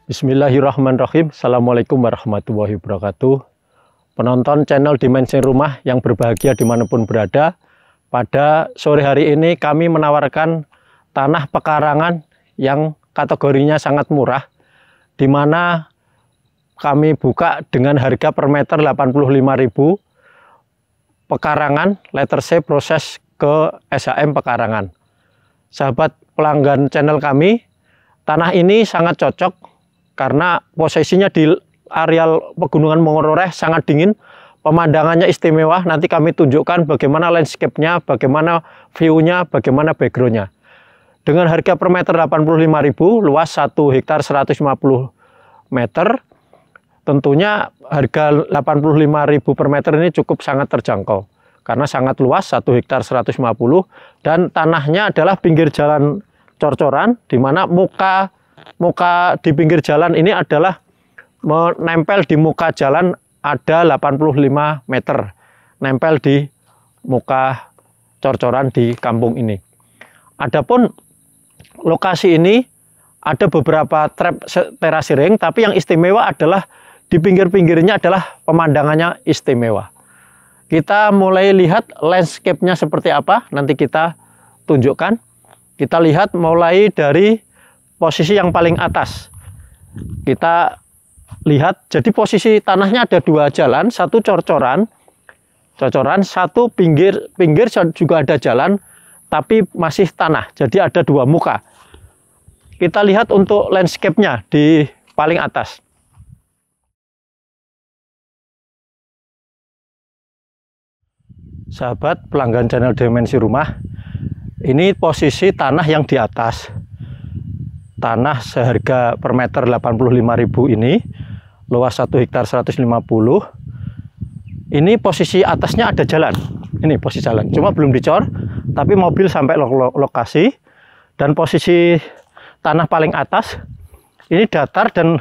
Bismillahirrahmanirrahim. Assalamualaikum warahmatullahi wabarakatuh. Penonton channel Dimensi Rumah yang berbahagia dimanapun berada. Pada sore hari ini kami menawarkan tanah pekarangan yang kategorinya sangat murah, di mana kami buka dengan harga per meter 85.000, pekarangan letter C proses ke SHM Pekarangan. Sahabat pelanggan channel kami, tanah ini sangat cocok karena posisinya di areal Pegunungan Mongororeh sangat dingin, pemandangannya istimewa. Nanti kami tunjukkan bagaimana landscape-nya, bagaimana view-nya, bagaimana background-nya. Dengan harga per meter 85.000, luas 1 hektar 150 meter, tentunya harga 85.000 per meter ini cukup sangat terjangkau. Karena sangat luas, 1 hektar 150, dan tanahnya adalah pinggir jalan cor-coran, di mana muka di pinggir jalan ini adalah menempel di muka jalan ada 85 meter, nempel di muka cor-coran di kampung ini. Adapun lokasi ini ada beberapa trap terasering, tapi yang istimewa adalah di pinggir-pinggirnya adalah pemandangannya istimewa. Kita mulai lihat landscape-nya seperti apa, nanti kita tunjukkan. Kita lihat mulai dari posisi yang paling atas. Kita lihat, jadi posisi tanahnya ada dua jalan, satu cor-coran, satu pinggir juga ada jalan, tapi masih tanah, jadi ada dua muka. Kita lihat untuk landscape-nya di paling atas. Sahabat pelanggan channel Dimensi Rumah, ini posisi tanah yang di atas. Tanah seharga per meter 85.000 ini, luas 1 hektar 150. Ini posisi atasnya ada jalan. Ini posisi jalan, cuma belum dicor, tapi mobil sampai lokasi. Dan posisi tanah paling atas, ini datar dan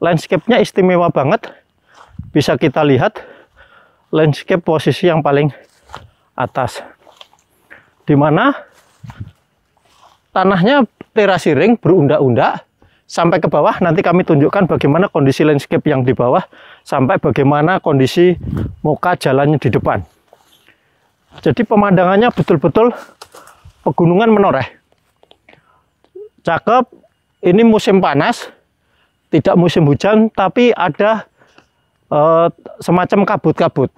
landscape-nya istimewa banget. Bisa kita lihat landscape posisi yang paling atas, di mana tanahnya terasiring berundak-undak sampai ke bawah. Nanti kami tunjukkan bagaimana kondisi landscape yang di bawah sampai bagaimana kondisi muka jalannya di depan. Jadi pemandangannya betul-betul pegunungan menoreh. Cakep. Ini musim panas, tidak musim hujan, tapi ada semacam kabut-kabut.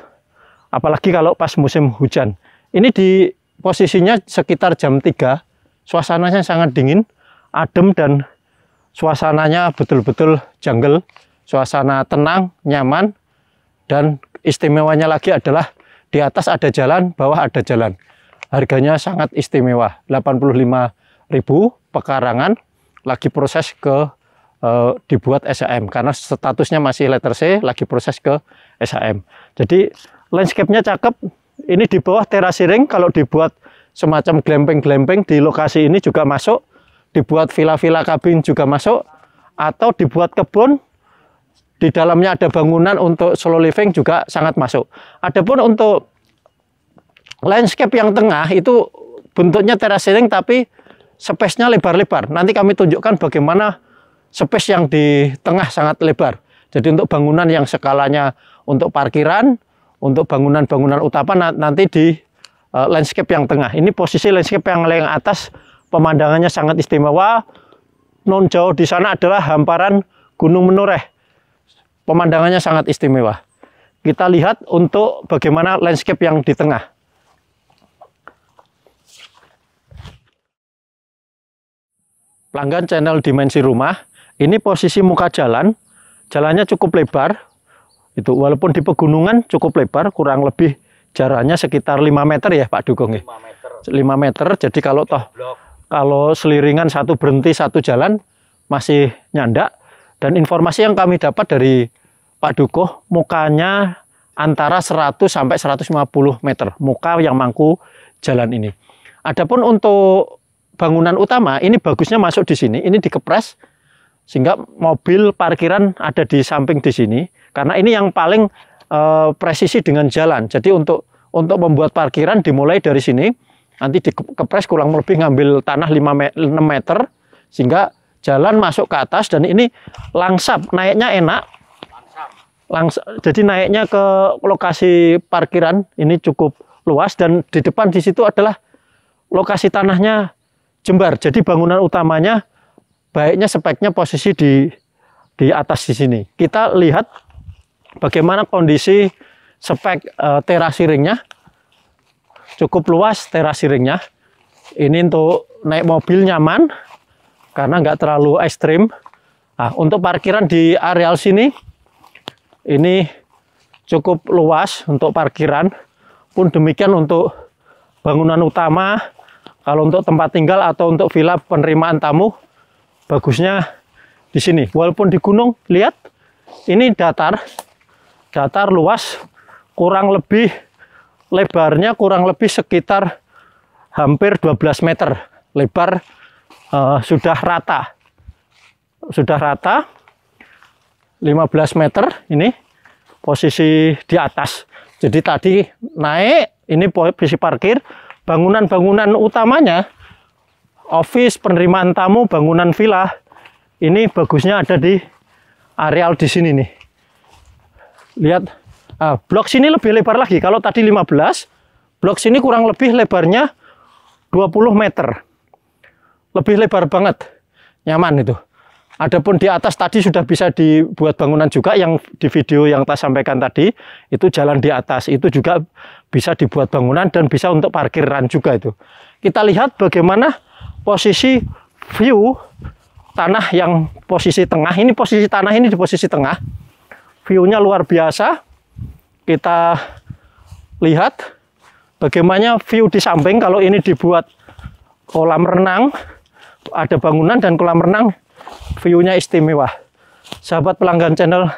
Apalagi kalau pas musim hujan. Ini di posisinya sekitar jam 3. Suasananya sangat dingin, adem, dan suasananya betul-betul jungle. Suasana tenang, nyaman, dan istimewanya lagi adalah di atas ada jalan, bawah ada jalan. Harganya sangat istimewa, 85.000 pekarangan, lagi proses ke dibuat SHM, karena statusnya masih letter C, lagi proses ke SHM. Jadi landscape-nya cakep, ini di bawah terasiring, kalau dibuat semacam glamping-glamping di lokasi ini juga masuk, dibuat villa-villa kabin juga masuk, atau dibuat kebun, di dalamnya ada bangunan untuk slow living juga sangat masuk. Adapun untuk landscape yang tengah itu bentuknya terasering tapi space-nya lebar-lebar. Nanti kami tunjukkan bagaimana space yang di tengah sangat lebar. Jadi untuk bangunan yang skalanya untuk parkiran, untuk bangunan-bangunan utama nanti di landscape yang tengah. Ini posisi landscape yang atas, pemandangannya sangat istimewa. Non jauh di sana adalah hamparan Gunung Menoreh. Pemandangannya sangat istimewa. Kita lihat untuk bagaimana landscape yang di tengah. Pelanggan channel Dimensi Rumah, ini posisi muka jalan. Jalannya cukup lebar. Itu walaupun di pegunungan cukup lebar, kurang lebih jaraknya sekitar 5 meter ya Pak Dugong ya. 5 meter. Jadi kalau seliringan satu berhenti satu jalan masih nyandak. Dan informasi yang kami dapat dari Pak Dukuh, mukanya antara 100 sampai 150 meter muka yang mangku jalan ini. Adapun untuk bangunan utama, ini bagusnya masuk di sini, ini dikepres sehingga mobil parkiran ada di samping di sini, karena ini yang paling presisi dengan jalan. Jadi untuk membuat parkiran dimulai dari sini, nanti dikepres kurang lebih ngambil tanah 6 meter, sehingga jalan masuk ke atas, dan ini langsap, naiknya enak. Jadi naiknya ke lokasi parkiran ini cukup luas, dan di depan di situ adalah lokasi tanahnya jembar. Jadi bangunan utamanya baiknya speknya posisi di atas di sini. Kita lihat bagaimana kondisi spek terasi ringnya. Cukup luas terasi ringnya. Ini untuk naik mobil nyaman karena nggak terlalu ekstrim. Nah, untuk parkiran di areal sini ini cukup luas untuk parkiran. Pun demikian untuk bangunan utama. Kalau untuk tempat tinggal atau untuk villa penerimaan tamu, bagusnya di sini. Walaupun di gunung, lihat ini datar luas, kurang lebih lebarnya kurang lebih sekitar hampir 12 meter lebar. Sudah rata 15 meter ini posisi di atas. Jadi tadi naik, ini posisi parkir. Bangunan-bangunan utamanya, office, penerimaan tamu, bangunan villa, ini bagusnya ada di areal di sini nih. Lihat, blok sini lebih lebar lagi. Kalau tadi 15, blok sini kurang lebih lebarnya 20 meter. Lebih lebar banget, nyaman itu. Adapun di atas tadi sudah bisa dibuat bangunan juga, yang di video yang saya sampaikan tadi, itu jalan di atas, itu juga bisa dibuat bangunan dan bisa untuk parkiran juga itu. Kita lihat bagaimana posisi view tanah yang posisi tengah, ini posisi tanah ini di posisi tengah. View-nya luar biasa. Kita lihat bagaimana view di samping. Kalau ini dibuat kolam renang, ada bangunan dan kolam renang, view-nya istimewa. Sahabat pelanggan channel,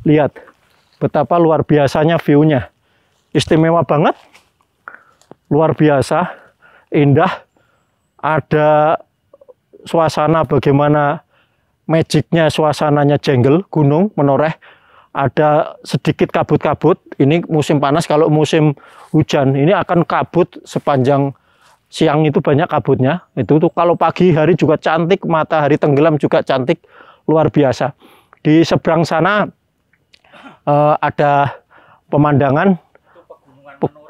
lihat betapa luar biasanya view-nya. Istimewa banget, luar biasa, indah. Ada suasana bagaimana magicnya, suasananya Jenggel, gunung menoreh. Ada sedikit kabut-kabut. Ini musim panas. Kalau musim hujan ini akan kabut sepanjang siang, itu banyak kabutnya. Itu tuh kalau pagi hari juga cantik, matahari tenggelam juga cantik, luar biasa. Di seberang sana ada pemandangan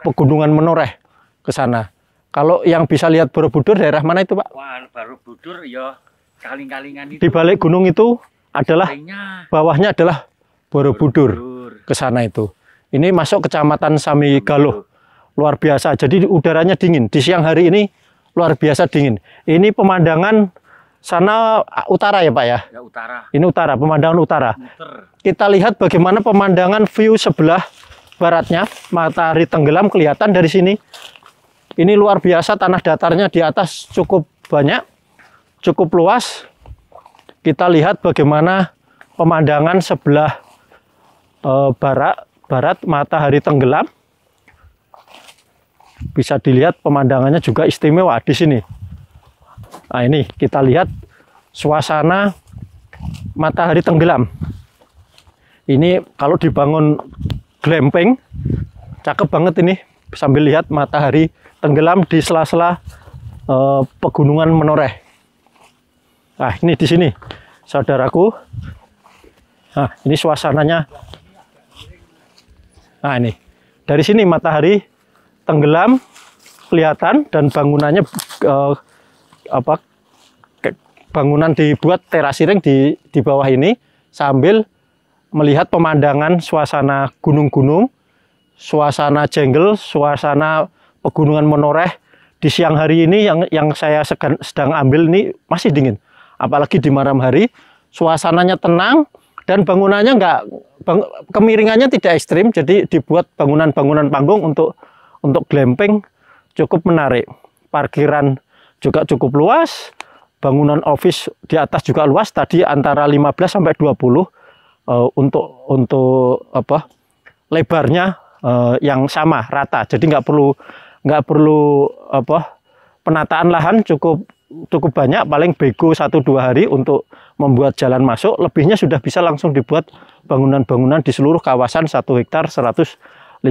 pegunungan menoreh ke sana. Kalau yang bisa lihat Borobudur daerah mana itu, Pak? Wah, Borobudur ya kaling-kalingan itu. Di balik gunung itu adalah bawahnya adalah Borobudur ke sana itu. Ini masuk kecamatan Samigaluh. Luar biasa. Jadi udaranya dingin. Di siang hari ini luar biasa dingin. Ini pemandangan sana utara ya, Pak ya? Ya, utara. Ini utara, pemandangan utara. Muter. Kita lihat bagaimana pemandangan view sebelah baratnya. Matahari tenggelam kelihatan dari sini. Ini luar biasa, tanah datarnya di atas cukup banyak, cukup luas. Kita lihat bagaimana pemandangan sebelah barat matahari tenggelam. Bisa dilihat pemandangannya juga istimewa di sini. Nah, ini kita lihat suasana matahari tenggelam. Ini kalau dibangun glamping, cakep banget ini. Sambil lihat matahari tenggelam di sela-sela pegunungan menoreh. Nah, ini di sini, saudaraku. Nah, ini suasananya. Nah, ini dari sini matahari tenggelam kelihatan, dan bangunannya bangunan dibuat terasi ring di bawah ini, sambil melihat pemandangan suasana gunung-gunung, suasana Jenggel, suasana pegunungan menoreh. Di siang hari ini yang saya sedang ambil ini masih dingin, apalagi di malam hari suasananya tenang, dan bangunannya kemiringannya tidak ekstrim. Jadi dibuat bangunan-bangunan panggung untuk glamping, cukup menarik. Parkiran juga cukup luas, bangunan office di atas juga luas. Tadi antara 15 sampai 20 untuk lebarnya yang sama, rata. Jadi nggak perlu penataan lahan, cukup banyak, paling bego 1-2 hari untuk membuat jalan masuk. Lebihnya sudah bisa langsung dibuat bangunan-bangunan di seluruh kawasan 1 hektar 150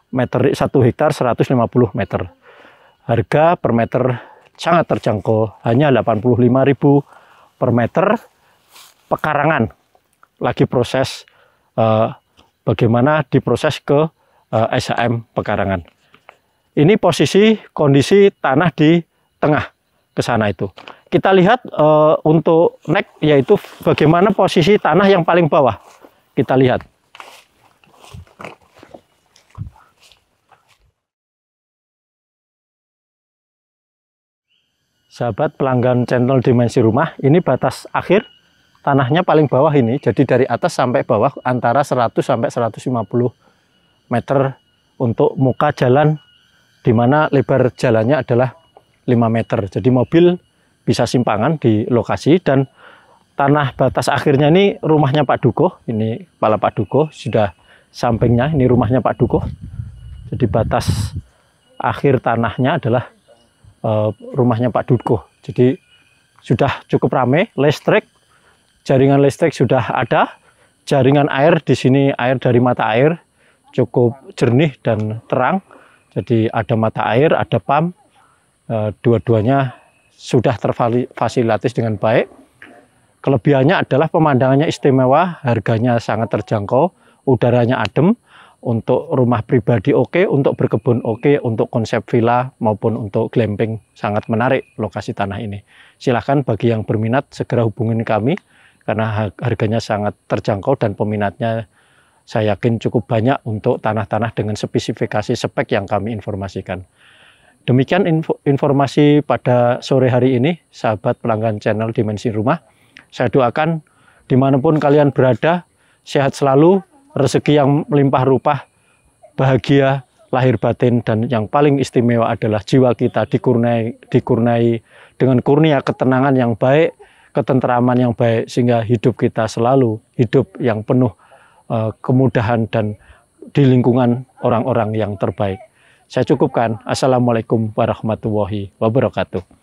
meter, 1 hektar 150 meter. Harga per meter sangat terjangkau, hanya 85.000 per meter pekarangan. Lagi proses bagaimana diproses ke SHM pekarangan. Ini posisi kondisi tanah di tengah ke sana itu. Kita lihat untuk next, yaitu bagaimana posisi tanah yang paling bawah. Kita lihat. Sahabat pelanggan channel Dimensi Rumah, ini batas akhir tanahnya paling bawah ini. Jadi dari atas sampai bawah antara 100 sampai 150 meter untuk muka jalan, di mana lebar jalannya adalah 5 meter. Jadi mobil bisa simpangan di lokasi. Dan tanah batas akhirnya ini rumahnya Pak Dukuh. Ini kepala Pak Dukuh, sudah sampingnya ini rumahnya Pak Dukuh. Jadi batas akhir tanahnya adalah rumahnya Pak Dukuh. Jadi sudah cukup ramai. Listrik, jaringan listrik sudah ada. Jaringan air di sini, air dari mata air cukup jernih dan terang. Jadi ada mata air, ada pump. Dua-duanya sudah terfasilitatis dengan baik. Kelebihannya adalah pemandangannya istimewa, harganya sangat terjangkau, udaranya adem. Untuk rumah pribadi oke, untuk berkebun oke, untuk konsep villa maupun untuk glamping sangat menarik lokasi tanah ini. Silahkan bagi yang berminat segera hubungin kami karena harganya sangat terjangkau dan peminatnya saya yakin cukup banyak untuk tanah-tanah dengan spesifikasi spek yang kami informasikan. Demikian informasi pada sore hari ini, sahabat pelanggan channel Dimensi Rumah. Saya doakan dimanapun kalian berada, sehat selalu, rezeki yang melimpah ruah, bahagia lahir batin, dan yang paling istimewa adalah jiwa kita dikurniai dengan kurnia ketenangan yang baik, ketenteraman yang baik, sehingga hidup kita selalu hidup yang penuh kemudahan dan di lingkungan orang-orang yang terbaik. Saya cukupkan. Assalamualaikum warahmatullahi wabarakatuh.